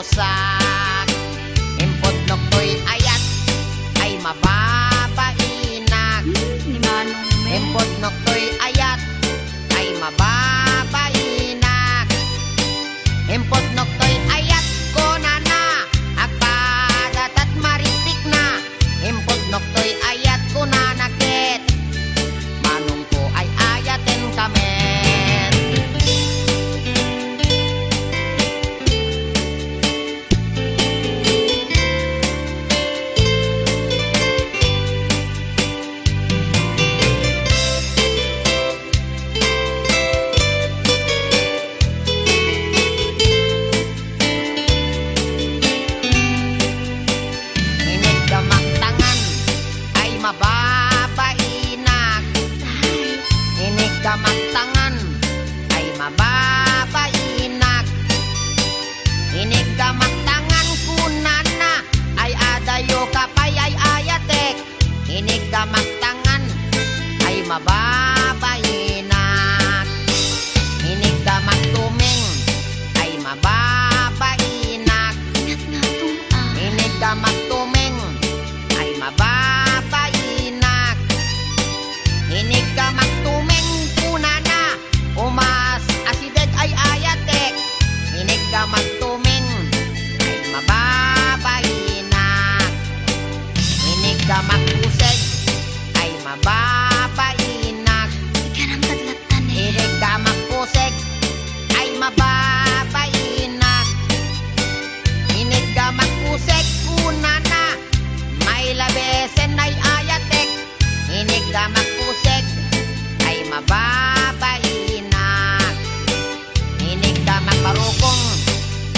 pusak. Impod noktoy ayat ay mababainak. Ni Manong me. Impod noktoy ayat ay mababainak. Impod noktoy ayat ko na agpadatat maritik na. Impod noktoy ayat ko na nakit. Manong ko ay ayaten kamet. Mababainak. Inig kamagtangan ay mababainak. Inig kamagtangan kunana ay adayo kapay ay ayatek. Inig kamagtangan ay mababainak. Inig kamagtuming ay mababainak. Inig kamagtuming ay mababainak. Inig ka magtumeng kunana, umas asideg ay ayatek. Inig ka magtumeng ay mababainak. Inig ka magpuseg ay mababainak. Inig ka magpuseg ay mababainak. Inig ka magpuseg kunana, may labesen ay ayatek. Inig ka magpuseg ay mababainak. Inig ka magparukong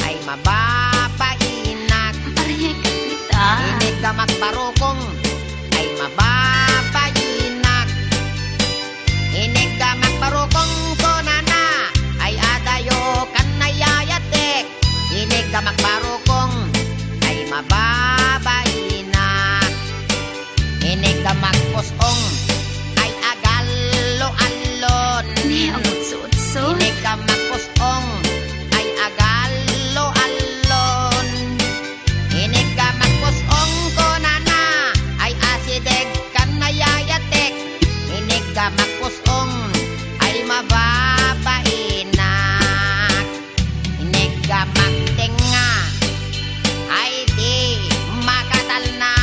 ay mababainak. Inig ka magparukong ay mababainak. Inig ka magparukong konana ay adayo kanayayatek. Inig ka magparukong ay mababainak. Inig ka magpusong ay agalo-alon. Inig ka magpusong ay agalo-alon. Inig ka magpusong konana ay asideg kanayayatek. Inig ka magpusong ay mababainak. Inig ka magtenga ay di makatalna.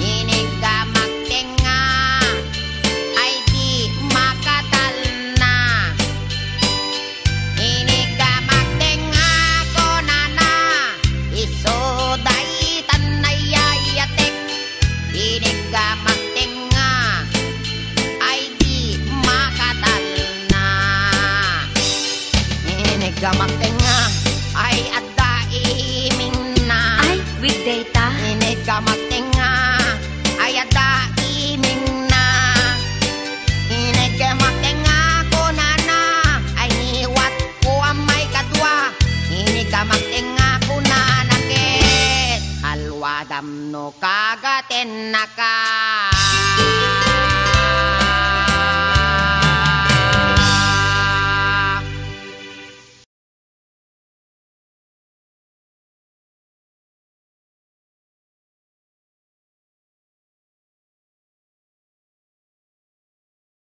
Inig ka magtenga ay di makatalna. Inig ka magtenga konana isoday tanayayatek. Inig ka magtenga ay di makatalna. Inig ka magtenga ay adda iming na. Ay, weekday ta. Inig ka magtenga